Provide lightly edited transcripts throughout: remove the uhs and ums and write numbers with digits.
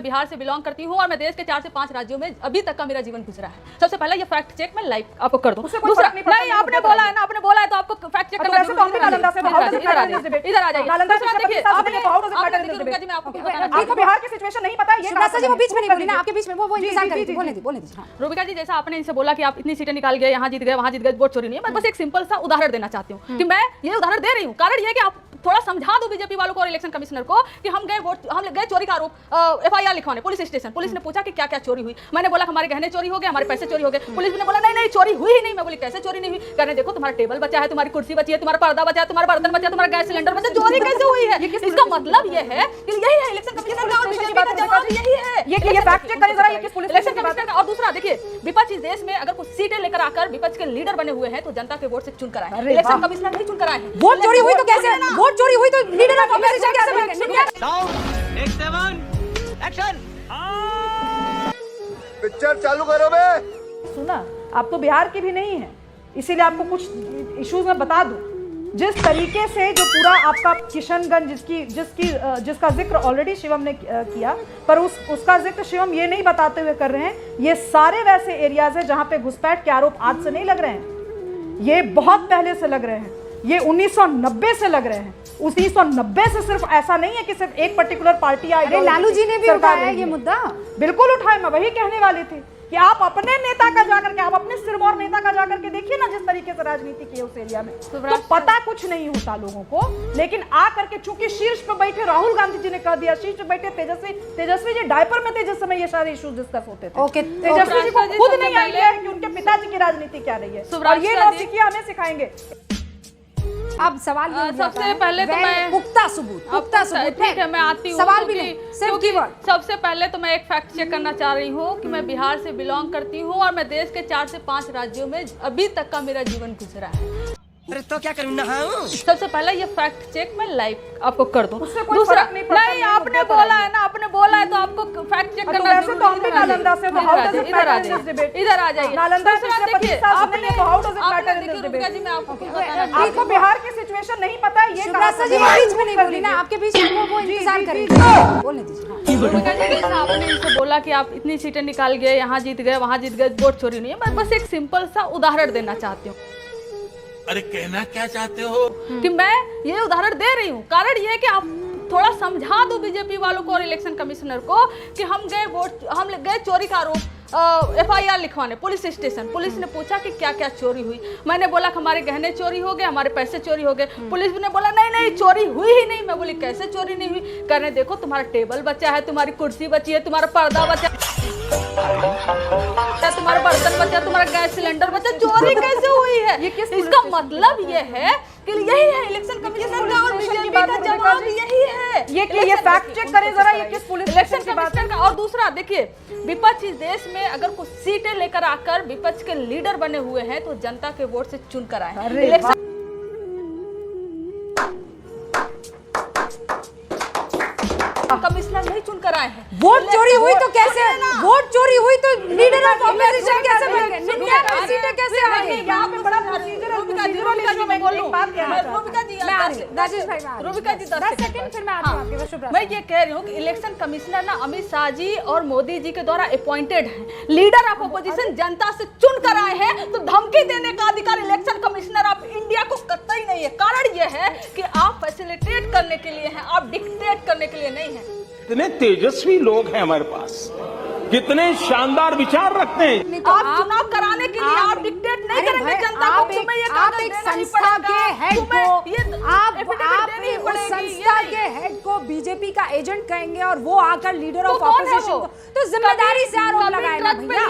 बिहार से बिलोंग करती हूँ और मैं देश के 4 से 5 राज्यों में अभी तक का मेरा जीवन गुजरा है। सबसे पहला ये फैक्ट चेक मैं लाइव आपको कर दूं। दूसरा नहीं, आपने बोला है ना, आपने बोला है तो आपको फैक्ट चेक करना है। इधर आ जाइए। देखिए आपने मैं आपको बिहार की सिचुएशन नहीं पता, ये जी वो बीच में नहीं बोली ना, आपके बीच में वो इंतजार कर रही थी, बोलने दीजिए। रूबिका जी, जैसा आपने इनसे बोला कि आप इतनी सीटें निकाल गए, यहाँ जीत गए, वहाँ जीत गए, वोट चोरी नहीं है। मैं बस एक सिंपल सा उदाहरण देना चाहती हूँ कि मैं ये उदाहरण दे रही हूँ, कारण ये है कि आप थोड़ा समझा दो बीजेपी वालों को और इलेक्शन कमिश्नर को कि हम गए चोरी का आरोप एफआईआर लिखवाने पुलिस स्टेशन। पुलिस ने पूछा कि क्या क्या चोरी हुई। मैंने बोला हमारे गहने चोरी हो गए, हमारे पैसे चोरी हो गए। पुलिस ने बोला नहीं चोरी हुई ही नहीं। मैं बोली कैसे चोरी नहीं हुई? कहने देखो तुम्हारा टेबल बचा है, तुम्हारी कुर्सी बची है, तुम्हारा पर्दा बचा है, तुम्हारा बर्तन बचा है, तुम्हारा गैस सिलेंडर बचा, चोरी कैसे हुई है? इसका मतलब ये है कि यही है इलेक्शन कमिश्नर का और बीजेपी का जवाब यही है। ये फैक्ट चेक करें जरा, ये किस पुलिस इलेक्शन कमिश्नर का। और दूसरा देखिए, विपक्ष इस देश में अगर कुछ सीटें लेकर आकर विपक्ष के लीडर बने हुए हैं तो जनता के वोट से चुनकर आए। इलेक्शन कमिश्नर नहीं चुनकर आए। वोट चोरी हुई तो कैसे? वोट चोरी हुई तो लीडर ऑफ ऑपोजिशन कैसे बनेंगे? पिक्चर चालू करो बे। सुना, आप तो बिहार की भी नहीं है, इसीलिए आपको कुछ इश्यूज में बता दूं। जिस तरीके से जो पूरा आपका किशनगंज जिसका जिक्र ऑलरेडी शिवम ने किया, पर उसका जिक्र शिवम ये नहीं बताते हुए कर रहे हैं, ये सारे वैसे एरियाज है जहां पे घुसपैठ के आरोप आज से नहीं लग रहे हैं, ये बहुत पहले से लग रहे हैं, ये 1990 से लग रहे हैं। 1990 से सिर्फ ऐसा नहीं है कि सिर्फ एक पर्टिकुलर पार्टी आई। लालू जी ने भी उठाया ये मुद्दा, बिल्कुल उठाया। मैं वही कहने वाली थी कि आप अपने नेता का जाकर के, आप अपने सिरमौर नेता का जाकर के देखिए ना, जिस तरीके से राजनीति की उस एरिया में, तो पता कुछ नहीं होता लोगों को। लेकिन आ करके चूंकि शीर्ष पे बैठे राहुल गांधी जी ने कह दिया, शीर्ष पे बैठे तेजस्वी जी डायपर में थे जिस समय ये सारे इश्यूज डिस्कस होते थे। तेजस्वी जी को खुद नहीं आइडिया है कि उनके पिताजी की राजनीति क्या रही है, और ये नौसिखिया हमें सिखाएंगे। अब सवाल सबसे पहले तो मैं पुख्ता सबूत ठीक है, मैं आती हूँ। सवाल भी नहीं, सिर्फ कीवर्ड। सबसे पहले तो मैं एक फैक्ट चेक करना चाह रही हूँ कि मैं बिहार से बिलोंग करती हूँ और मैं देश के 4 से 5 राज्यों में अभी तक का मेरा जीवन गुजरा है। तो क्या करूँ नहाऊं? सबसे पहला ये फैक्ट चेक मैं लाइव आपको कर दूं। दूसरा नहीं, आपने बोला है ना, आपने बोला है तो आपको फैक्ट चेक करना है। तो हम भी नालंदा से, इधर आ जाइए। नालंदा से देखिए, आपने तो how does it matter in this debate? जी मैं आपको बताना, आपको बिहार की सिचुएशन नहीं पता, ये शिवराज जी बीच में नहीं बोली ना, आपके बीच में वो इंतजार करेंगे, बोलने दीजिए। आपने इनसे बोला कि आप इतनी सीटें निकाल गए, यहाँ जीत गए, वहाँ जीत गए, वोट चोरी नहीं है। मैं बस एक सिंपल सा उदाहरण देना चाहती हूँ। अरे कहना क्या चाहते हो? कि मैं ये उदाहरण दे रही हूँ, कारण ये है कि आप थोड़ा समझा दो बीजेपी वालों को और इलेक्शन कमिश्नर को कि हम गए चोरी का आरोप एफआईआर लिखवाने पुलिस स्टेशन। पुलिस ने पूछा कि क्या क्या चोरी हुई। मैंने बोला हमारे गहने चोरी हो गए, हमारे पैसे चोरी हो गए। पुलिस ने बोला नहीं चोरी हुई ही नहीं। मैं बोली कैसे चोरी नहीं हुई? कहने देखो तुम्हारा टेबल बचा है, तुम्हारी कुर्सी बची है, तुम्हारा पर्दा बचा है, तुम्हारा बर्तन बचा, तुम्हारा गैस सिलेंडर बचा, चोरी कैसे हुई है? इसका मतलब ये है कि यही है इलेक्शन कमिश्नर का और बीजेपी का जवाब यही है। ये फैक्ट चेक करें जरा, ये किस पुलिस इलेक्शन कमिश्नर का। और दूसरा देखिए, विपक्ष इस देश में अगर कुछ सीटें लेकर आकर विपक्ष के लीडर बने हुए हैं तो जनता के वोट से चुनकर आए। इलेक्शन कमिश्नर नहीं चुनकर आए हैं। वोट चोरी हुई तो कैसे? वोट चोरी हुई तो लीडर ऑफ ऑपोजिशन कैसे बनेंगे? सीटें कैसे आ गई? यहाँ पे बड़ा प्रोसीजर है। रूबिका जी राजेश भाई, रूबिका जी 10 सेकंड फिर मैं आती हूं आपके पास। मैं ये कह रही हूँ कि इलेक्शन कमिश्नर ना अमित शाह जी और मोदी जी के द्वारा अपॉइंटेड हैं। लीडर ऑफ ऑपोजिशन जनता से चुन कर आए हैं, तो धमकी देने का अधिकार इलेक्शन कमिश्नर ऑफ इंडिया को कतई नहीं है। कारण ये है कि आप फैसिलिटेट करने के लिए हैं, आप डिक्टेट करने के लिए नहीं है। कितने तेजस्वी लोग हैं हमारे पास, कितने शानदार विचार रखते हैं। आप चुनाव कराने के लिए आप डिक्टेट नहीं करेंगे जनता को। आप एक संस्था के हेड को, आप उस संस्था के हेड को बीजेपी का एजेंट कहेंगे और वो आकर लीडर ऑफ ऑपोजिशन को, तो जिम्मेदारी से आरोप लगाए ना भैया,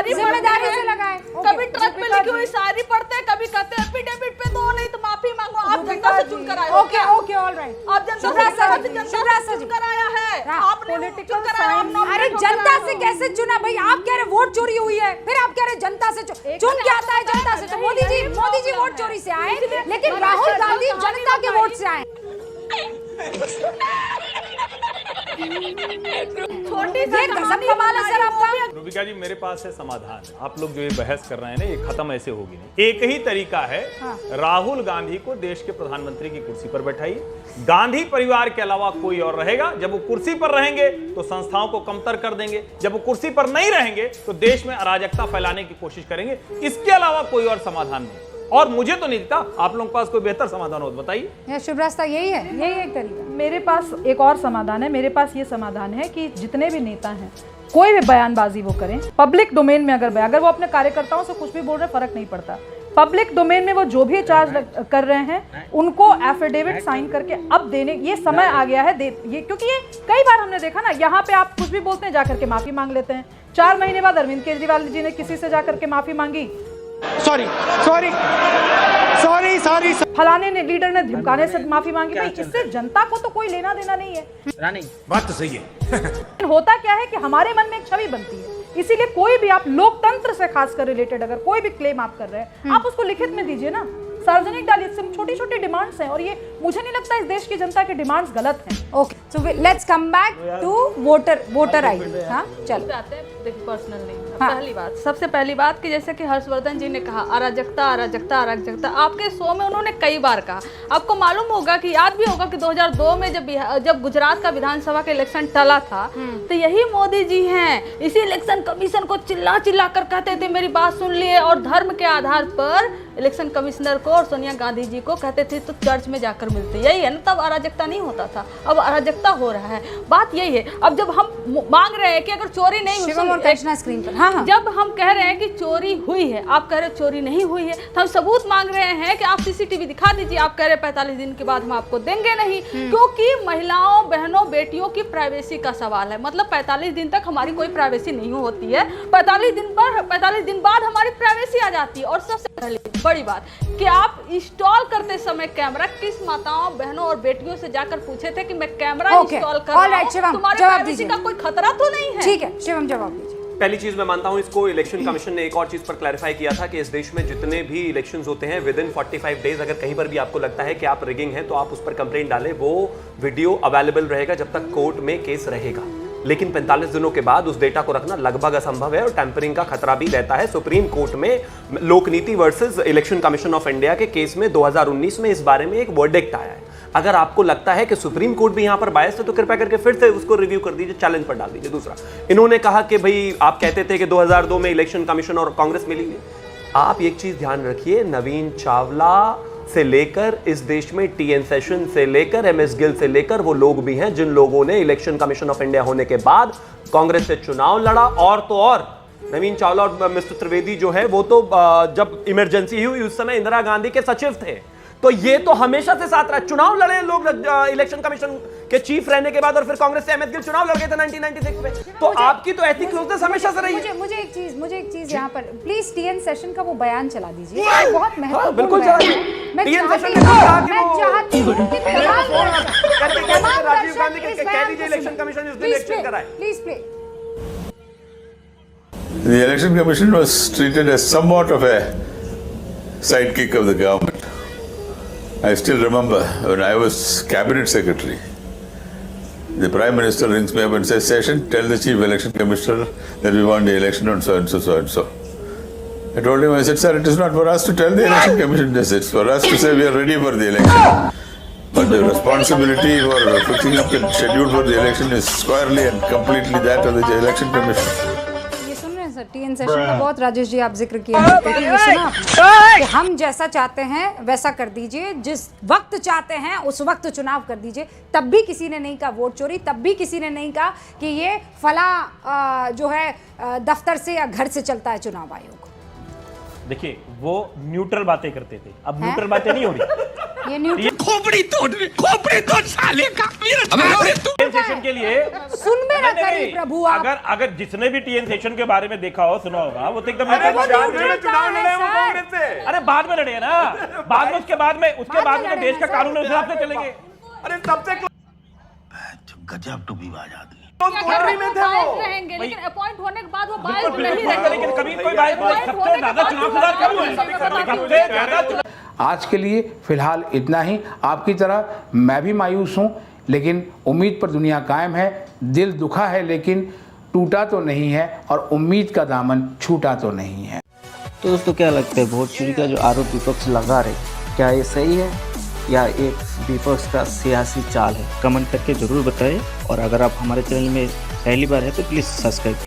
जिम्मेदारी से लगाए। कभी ट्रक पे लिखी हुई शायरी पढ़ते हैं, कभी कहते हैं एफिडेविट पे दो नहीं तो माफी मांगो। आप जनता से चुनकर आए। Okay alright. आप जनता से चुनकर आया है। आपने पॉलिटिकल अरे जनता से कैसे चुना भाई? आप कह रहे वोट चोरी हुई है, फिर आप कह रहे जनता से चुन के आता है जनता से। तो मोदी जी वोट चोरी से आए, लेकिन राहुल गांधी जनता के वोट से आए। छोटी सी ये गजब कमाल है सर आपका। रूबिका जी, मेरे पास है समाधान। आप लोग जो ये बहस कर रहे हैं ना, ये खत्म ऐसे होगी नहीं। एक ही तरीका है, राहुल गांधी को देश के प्रधानमंत्री की कुर्सी पर बैठाइए। गांधी परिवार के अलावा कोई और रहेगा। जब वो कुर्सी पर रहेंगे तो संस्थाओं को कमतर कर देंगे, जब वो कुर्सी पर नहीं रहेंगे तो देश में अराजकता फैलाने की कोशिश करेंगे। इसके अलावा कोई और समाधान नहीं, और मुझे तो नहीं दिखता। आप लोगों के पास कोई बेहतर समाधान हो तो बताइए। यह शुभ रास्ता यही है, यही एक तरीका। मेरे पास एक और समाधान है। मेरे पास ये समाधान है कि जितने भी नेता हैं, कोई भी बयानबाजी वो करें पब्लिक डोमेन में, अगर वो अपने कार्यकर्ताओं से कुछ भी बोल रहे हैं, फर्क नहीं पड़ता। पब्लिक डोमेन में वो जो भी चार्ज कर रहे हैं उनको एफिडेविट साइन करके अब देने, ये समय आ गया है ये, क्योंकि ये कई बार हमने देखा ना, यहाँ पे आप कुछ भी बोलते हैं जाकर के माफी मांग लेते हैं। 4 महीने बाद अरविंद केजरीवाल जी ने किसी से जाकर के माफी मांगी, सॉरी सॉरी सॉरी सॉरी फलाने ने लीडर ने धमकाने से माफी मांगी। भाई इससे जनता को तो कोई लेना देना नहीं है। बात तो सही है। होता क्या है कि हमारे मन में एक छवि बनती है, इसीलिए कोई भी आप लोकतंत्र से खासकर रिलेटेड अगर कोई भी क्लेम आप कर रहे हैं, आप उसको लिखित में दीजिए ना, सार्वजनिक डालिए। छोटी छोटी डिमांड्स हैं, और ये मुझे नहीं लगता इस देश की जनता की डिमांड्स गलत हैं। Okay, so let's come back to voter ID. हाँ चलो, आते हैं। देखिए पर्सनल नहीं, हाँ। पहली बात, सबसे पहली बात कि जैसे कि हर्षवर्धन जी ने कहा अराजकता अराजकता अराजकता, आपके शो में उन्होंने कई बार कहा। आपको मालूम होगा कि याद भी होगा कि 2002 में जब गुजरात का विधानसभा का इलेक्शन टला था, तो यही मोदी जी हैं इसी इलेक्शन कमीशन को चिल्ला चिल्ला कर कहते थे मेरी बात सुन लिए, और धर्म के आधार पर इलेक्शन कमिश्नर को और सोनिया गांधी जी को कहते थे तो चर्च में जाकर मिलते। यही है ना, तब अराजकता नहीं होता था, अब अराजकता हो रहा है। बात यही है। अब जब हम मांग रहे हैं कि अगर चोरी नहीं हुई, शिवम और कृष्णा स्क्रीन पर, हाँ हाँ, जब हम कह रहे हैं कि चोरी हुई है, आप कह रहे हैं चोरी नहीं हुई है, तो हम सबूत मांग रहे हैं कि आप सीसीटीवी दिखा दीजिए। आप कह रहे हैं 45 दिन के बाद हम आपको देंगे नहीं, क्योंकि महिलाओं बहनों बेटियों की प्राइवेसी का सवाल है। मतलब 45 दिन तक हमारी कोई प्राइवेसी नहीं होती है, 45 दिन बाद हमारी प्राइवेसी आ जाती है। और सबसे पहले बड़ी बात कि आप इंस्टॉल करते समय कैमरा किस माताओं बहनों और बेटियों से जाकर पूछे थे कि मैं कैमरा इंस्टॉल कर रहा हूं, तुम्हारी प्राइवेसी का कोई खतरा तो नहीं है? ठीक है शिवम, जवाब दीजिए। पहली चीज मैं मानता हूं, इसको इलेक्शन कमीशन ने एक और चीज पर क्लैरिफाई किया था कि इस देश में जितने भी इलेक्शंस होते हैं विद इन 45 डेज अगर कहीं पर भी आपको लगता है कि आप रिगिंग हैं तो आप उस पर कंप्लेंट डालें, वो वीडियो अवेलेबल रहेगा जब तक कोर्ट में केस रहेगा। लेकिन 45 दिनों के बाद उस डेटा को रखना लगभग असंभव है और टैंपरिंग का खतरा भी रहता है। सुप्रीम कोर्ट में Lokniti versus election commission of India के केस में 2019 में इस बारे में एक वर्डिक्ट आया है। अगर आपको लगता है कि सुप्रीम कोर्ट भी यहां पर बायस है तो कृपया करके फिर से उसको रिव्यू कर दीजिए, चैलेंज पर डाल दीजिए। दूसरा, इन्होंने कहा कि भाई आप कहते थे कि 2002 में इलेक्शन कमीशन और कांग्रेस मिली है। आप एक चीज ध्यान रखिए, नवीन चावला से लेकर इस देश में टीएन सेशन से लेकर एमएस गिल से लेकर वो लोग भी हैं जिन लोगों ने इलेक्शन कमीशन ऑफ इंडिया होने के बाद कांग्रेस से चुनाव लड़ा। और तो और नवीन चावला और मिस्टर त्रिवेदी जो है वो तो जब इमरजेंसी हुई उस समय इंदिरा गांधी के सचिव थे, तो ये तो हमेशा से साथ रहा। चुनाव लड़े लोग इलेक्शन कमीशन के चीफ रहने के बाद, और फिर कांग्रेस से एमएस गिल चुनाव लड़ गए थे 1996 में। तो आपकी तो ऐसी क्लोजनेस हमेशा से रही है। मुझे एक चीज यहाँ पर प्लीज टीएन सेशन का वो बयान चला दीजिए, ये बहुत महत्वपूर्ण बिल्कुल बयान चला है। मैं टीएन चाहती सेशन ने कहा कि मैं चाहती हूँ कि तमाम राजीव गांधी दर्शक के इस कह बयान दीजिए को इलेक्शन सुनें। कमीशन इस दिन Please इलेक्शन play, कराए। please play. The Election Commission was treated as somewhat of a sidekick of the government. I still remember when I was cabinet secretary, the Prime Minister rings me up and says, Session, tell the Chief Election Commissioner that we want the election on so and so, so and so. I told him, I said, sir, it is not for us to tell the Election Commission this, it's for us to say we are ready for the election. But the responsibility for fixing up the schedule for the election is squarely and completely that of the Election Commission. ये सुन रहे हैं sir, TN session का बहुत राजेश जी आप जिक्र किए हैं, तो ये सुना आपने कि हम जैसा चाहते हैं वैसा कर दीजिए, जिस वक्त चाहते हैं उस वक्त चुनाव कर दीजिए। तब भी किसी ने नहीं कहा वोट चोरी, तब भी किसी ने नहीं कहा कि ये फला जो है दफ्तर से या घर से चलता है चुनाव आयोग। देखिए वो न्यूट्रल बातें करते थे, अब न्यूट्रल बातें नहीं हो रही। ये न्यूट्रल खोपड़ी तोड़ साले का टीएन सेशन के लिए सुन में ना नहीं, करी नहीं, प्रभु आप। अगर जिसने भी टीएन सेशन के बारे में देखा हो सुना होगा, वो तो एकदम चुनाव लड़े वो कांग्रेस से। अरे बाद में लड़े ना, बाद में उसके बाद में तो देश का कानून है, उस हिसाब से चलेंगे। अरे सबसे गजब टूबीबाज आदमी। कोठरी में थे वो। रहेंगे, लेकिन अपॉइंट होने के बाद वो बाइज बिल्कुल नहीं बिल्कुल, रहेंगे। लेकिन कभी कोई बात नहीं, सबसे ज्यादा चुनाव सुधार कब हुआ है? सबसे ज्यादा चुनाव। आज के लिए फिलहाल इतना ही। आपकी तरह मैं भी मायूस हूं, लेकिन उम्मीद पर दुनिया कायम है। दिल दुखा है लेकिन टूटा तो नहीं है और उम्मीद का दामन छूटा तो नहीं है। तो दोस्तों क्या लगता है, वोट चोरी का जो आरोप विपक्ष लगा रहे, क्या ये सही है या एक विपक्ष का सियासी चाल है? कमेंट करके ज़रूर बताएं और अगर आप हमारे चैनल में पहली बार है तो प्लीज़ सब्सक्राइब करें।